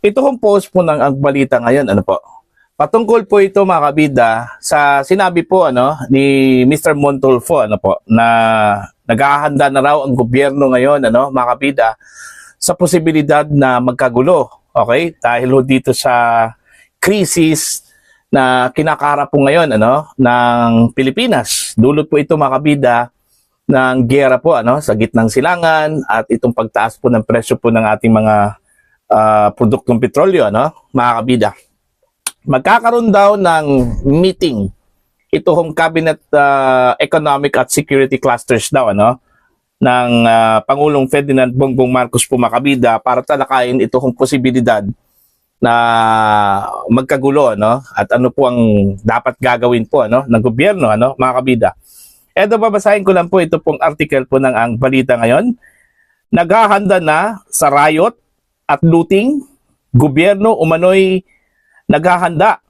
Ito hong post po ng Ang Balita ngayon, ano po? Patungkol po ito mga kabida sa sinabi po ni Mr. Montulfo na naghahanda na raw ang gobyerno ngayon mga kabida sa posibilidad na magkagulo, okay? Dahil dito sa krisis na kinakaharap po ngayon ng Pilipinas. Dulot po ito mga kabida ng giyera po sa gitnang silangan at itong pagtaas po ng presyo po ng ating mga produktong petrolyo, mga kabida. Magkakaroon daw ng meeting ito hong Cabinet Economic at Security Clusters daw ng Pangulong Ferdinand Bongbong Marcos po, mga kabida, para talakayin ito hong posibilidad na magkagulo at ano po ang dapat gagawin po ng gobyerno mga kabida. Eto, babasahin ko lang po ito pong article po ng Ang Balita ngayon. Naghahanda na sa riot at looting, gobyerno umano'y naghahanda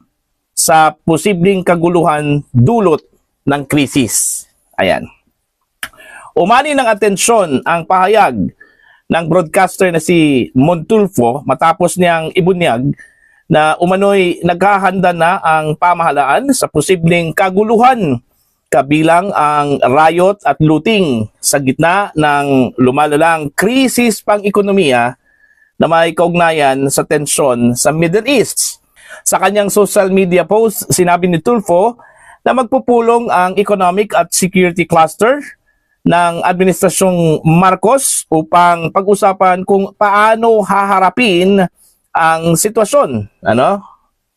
sa posibleng kaguluhan dulot ng krisis. Ayan. Umani ng atensyon ang pahayag ng broadcaster na si Montulfo matapos niyang ibunyag na umano'y naghahanda na ang pamahalaan sa posibleng kaguluhan kabilang ang riot at looting sa gitna ng lumalalang krisis pang-ekonomiya na may kaugnayan sa tensyon sa Middle East. Sa kanyang social media post, sinabi ni Tulfo na magpupulong ang Economic at Security Cluster ng Administrasyong Marcos upang pag-usapan kung paano haharapin ang sitwasyon.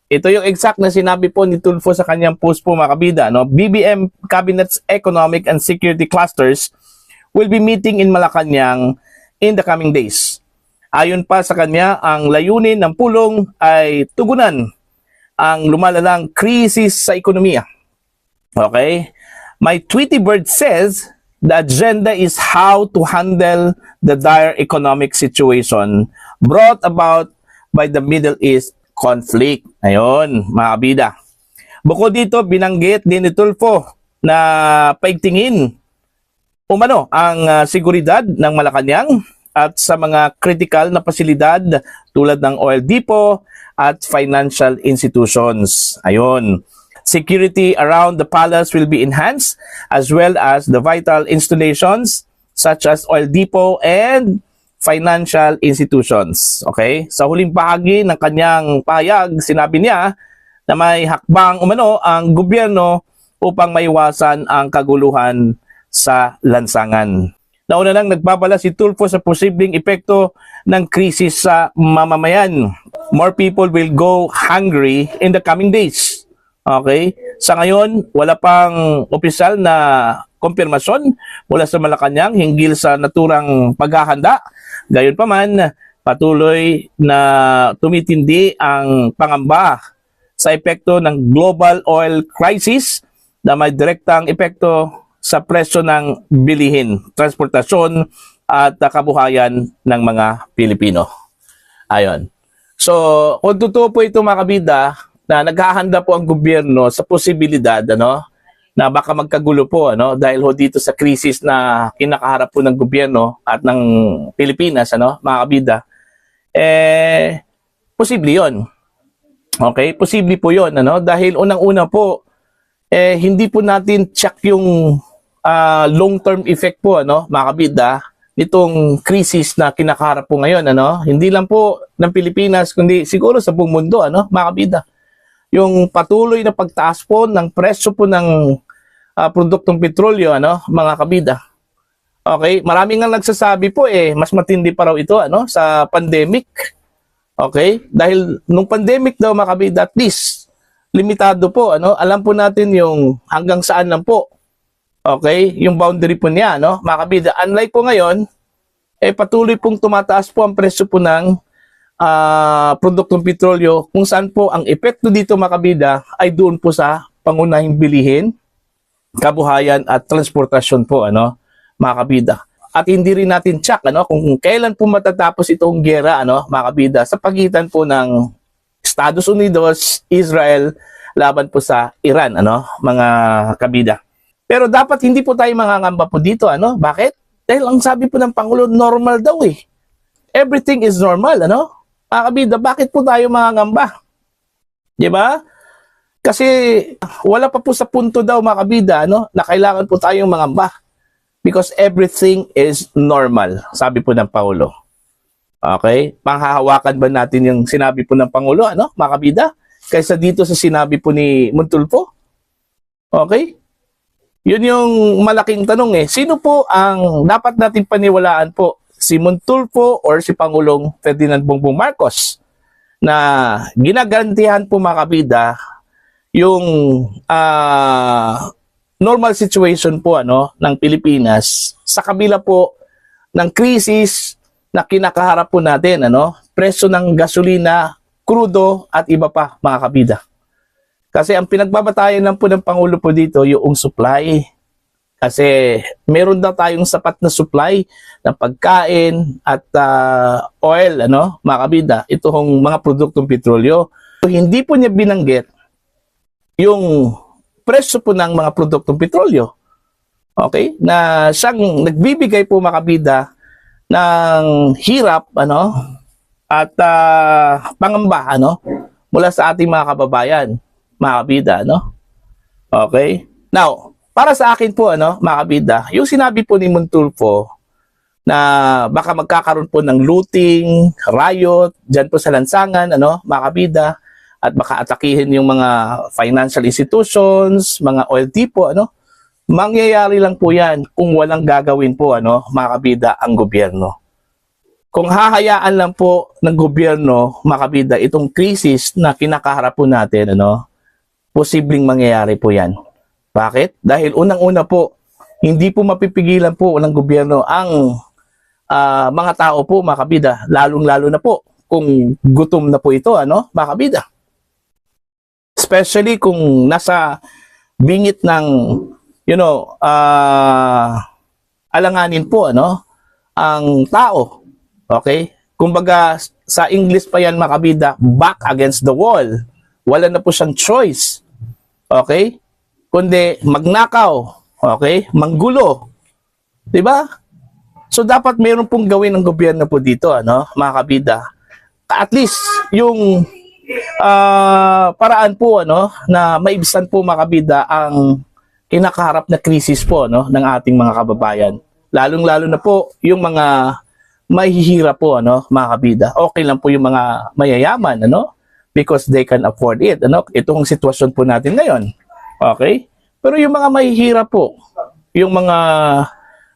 Ito yung exact na sinabi po ni Tulfo sa kanyang post po, mga kabida. BBM Cabinet's Economic and Security Clusters will be meeting in Malacanang in the coming days. Ayon pa sa kanya, ang layunin ng pulong ay tugunan ang lumalalang krisis sa ekonomiya. Okay? My Tweety Bird says the agenda is how to handle the dire economic situation brought about by the Middle East conflict. Ayun, mga kabida. Bukod dito, binanggit din ni Tulfo na paigtingin ang seguridad ng Malacanang at sa mga critical na pasilidad tulad ng oil depot at financial institutions. Ayun. Security around the palace will be enhanced as well as the vital installations such as oil depot and financial institutions. Okay? Sa huling bahagi ng kanyang pahayag, sinabi niya na may hakbang ang gobyerno upang maiwasan ang kaguluhan sa lansangan. Nauna nang nagbabala si Tulfo sa posibleng epekto ng krisis sa mamamayan. More people will go hungry in the coming days. Okay? Sa ngayon, wala pang opisyal na kumpirmasyon mula sa Malacanang hinggil sa naturang paghahanda. Gayunpaman, patuloy na tumitindi ang pangamba sa epekto ng global oil crisis na may direktang epekto sa presyo ng bilihin, transportasyon at kabuhayan ng mga Pilipino. Ayon. So, kung totoo po ito, mga kabida, na naghahanda po ang gobyerno sa posibilidad na baka magkagulo po dahil dito sa krisis na kinakaharap po ng gobyerno at ng Pilipinas, mga kabida, posible 'yon. Okay? Posible po 'yon, dahil unang-una po hindi po natin check yung long-term effect po, mga kabida, nitong krisis na kinakaharap po ngayon, hindi lang po ng Pilipinas, kundi siguro sa buong mundo, mga kabida. Yung patuloy na pagtaas po ng presyo po ng produktong petrolyo, mga kabida. Okay, marami nga nagsasabi po mas matindi pa raw ito sa pandemic. Okay? Dahil nung pandemic daw, mga kabida, at least limitado po, alam po natin yung hanggang saan lang po. Okay? Yung boundary po niya, mga kabida. Unlike po ngayon, patuloy pong tumataas po ang presyo po ng produktong petrolyo, kung saan po ang epekto dito, mga kabida, ay doon po sa pangunahing bilihin, kabuhayan at transportasyon po, mga kabida. At hindi rin natin check kung kailan po matatapos itong giyera, mga kabida, sa pagitan po ng Estados Unidos, Israel, laban po sa Iran, mga kabida. Pero dapat hindi po tayo mangangamba po dito, Bakit? Dahil ang sabi po ng Pangulo, normal daw Everything is normal, Mga kabida, bakit po tayo mangangamba? Di ba? Kasi wala pa po sa punto daw mga kabida, ano, na kailangan po tayong mangamba. Because everything is normal, sabi po ng Pangulo. Okay? Panghahawakan ba natin yung sinabi po ng Pangulo, ano, mga kabida? Kaysa dito sa sinabi po ni Montulfo? Okay? Yun yung malaking tanong eh. Sino po ang dapat natin paniwalaan po? Si Montulfo or si Pangulong Ferdinand Bongbong Marcos? Na ginagantihan po mga kabida yung normal situation po ano ng Pilipinas sa kabila po ng krisis na kinakaharap po natin, ano, presyo ng gasolina, krudo at iba pa mga kabida. Kasi ang pinagbabatayan lang po ng Pangulo po dito yung supply. Kasi meron daw tayong sapat na supply ng pagkain at oil, ano, mga kabida, itong mga produktong petrolyo. So, hindi po niya binanggit yung presyo po ng mga produktong petrolyo. Okay? Na siyang nagbibigay po mga kabida ng hirap, ano, at pangamba, ano, mula sa ating mga kababayan, mga kabida, ano. Okay? Now, para sa akin po, ano, mga kabida, yung sinabi po ni Montulfo na baka magkakaroon po ng looting, riot, dyan po sa lansangan, ano, mga kabida, at baka atakihin yung mga financial institutions, mga OLT po, ano, mangyayari lang po yan kung walang gagawin po, ano, mga kabida, ang gobyerno. Kung hahayaan lang po ng gobyerno, mga kabida, itong krisis na kinakaharap po natin, ano, posibleng mangyayari po yan. Bakit? Dahil unang-una po, hindi po mapipigilan po ng gobyerno ang mga tao po, mga kabida, lalong-lalo na po kung gutom na po ito, ano, mga kabida. Especially kung nasa bingit ng, alanganin po, ano, ang tao. Okay? Kumbaga, sa English pa yan, mga kabida, back against the wall. Wala na po siyang choice. Okay? Kundi magnakaw, okay? Manggulo. 'Di ba? So dapat mayroon pong gawin ng gobyerno po dito, ano, mga kabida. At least yung paraan po, ano, na maibsan po mga kabida ang kinakaharap na krisis po, no, ng ating mga kababayan. Lalong-lalo na po yung mga mahihirap po, ano, mga kabida. Okay lang po yung mga mayayaman, ano, because they can afford it, ano. Itong sitwasyon po natin ngayon. Okay? Pero yung mga mahihirap po, yung mga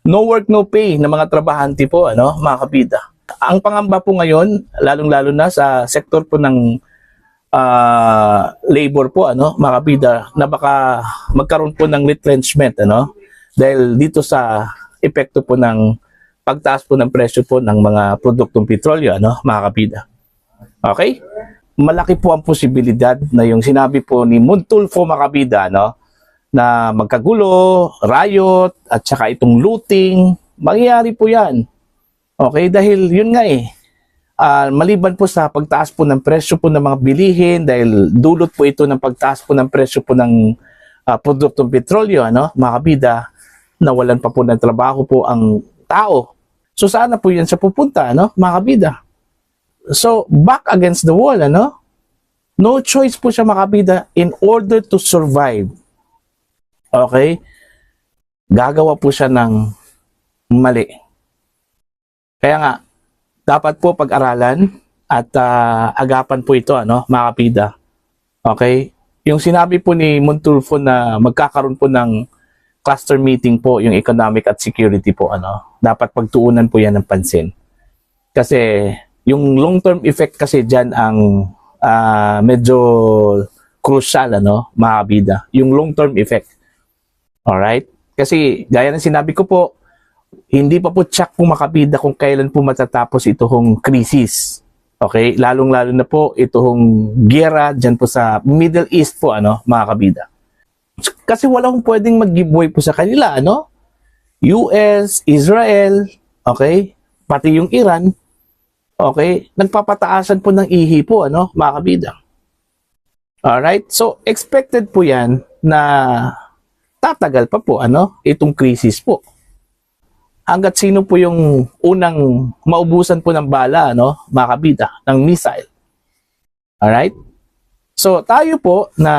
no work, no pay na mga trabahante po, ano, mga kabida. Ang pangamba po ngayon, lalong-lalo na sa sektor po ng labor po, ano, mga kabida, na baka magkaroon po ng retrenchment, ano, dahil dito sa epekto po ng pagtaas po ng presyo po ng mga produktong petrolyo, ano, mga kabida. Okay? Malaki po ang posibilidad na yung sinabi po ni Montulfo, mga kabida, no, na magkagulo, riot, at saka itong looting, mangyayari po yan. Okay, dahil yun nga eh, maliban po sa pagtaas po ng presyo po ng mga bilihin, dahil dulot po ito ng pagtaas po ng presyo po ng produktong petrolyo, ano, mga kabida, nawalan pa po ng trabaho po ang tao. So sana po yan siya pupunta, ano, mga kabida. So, back against the wall, ano? No choice po siya, mga kabida, in order to survive. Okay? Gagawa po siya ng mali. Kaya nga, dapat po pag-aralan at agapan po ito, ano, mga kabida. Okay? Yung sinabi po ni Montulfo na magkakaroon po ng cluster meeting po, yung economic at security po, ano, dapat pagtuunan po yan ng pansin. Kasi, yung long-term effect kasi dyan ang medyo crucial, ano, mga kabida. Yung long-term effect. Alright? Kasi, gaya ng sinabi ko po, hindi pa po tsak po makabida kung kailan po matatapos itong krisis. Okay? Lalong-lalo na po itong giyera dyan po sa Middle East po, ano, mga kabida. Kasi wala kong pwedeng mag-giveaway po sa kanila, ano? US, Israel, okay? Pati yung Iran, okay, nagpapataasan po ng ihi po, ano, mga kabida. Alright? So, expected po yan na tatagal pa po, ano, itong krisis po. hanggat sino po yung unang maubusan po ng bala, no, mga kabida, ng missile. Alright? So, tayo po na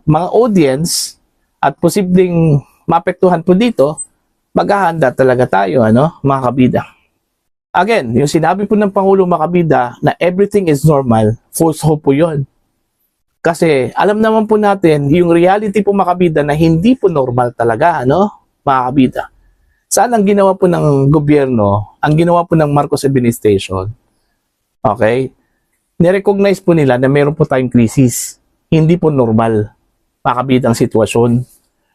mga audience at posibleng maapektuhan po dito, maghahanda talaga tayo, ano, mga kabida. Again, yung sinabi po ng Pangulo, mga kabida, na everything is normal, false hope po yun. Kasi alam naman po natin, yung reality po, mga kabida, na hindi po normal talaga, ano, mga kabida. Saan ang ginawa po ng gobyerno, ang ginawa po ng Marcos administration, okay, nirecognize po nila na meron po tayong krisis. Hindi po normal, mga kabida, ang sitwasyon.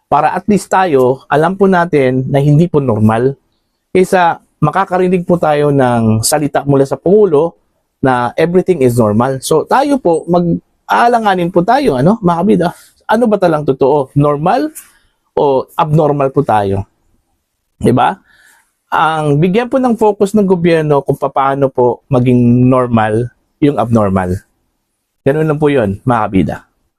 Para at least tayo, alam po natin na hindi po normal. Kaysa makakarinig po tayo ng salita mula sa Pangulo na everything is normal. So tayo po, mag-aalanganin po tayo, ano, mga kabida. Ano ba talang totoo? Normal o abnormal po tayo? Diba? Ang bigyan po ng focus ng gobyerno kung paano po maging normal yung abnormal. Ganun lang po yun, mga kabida.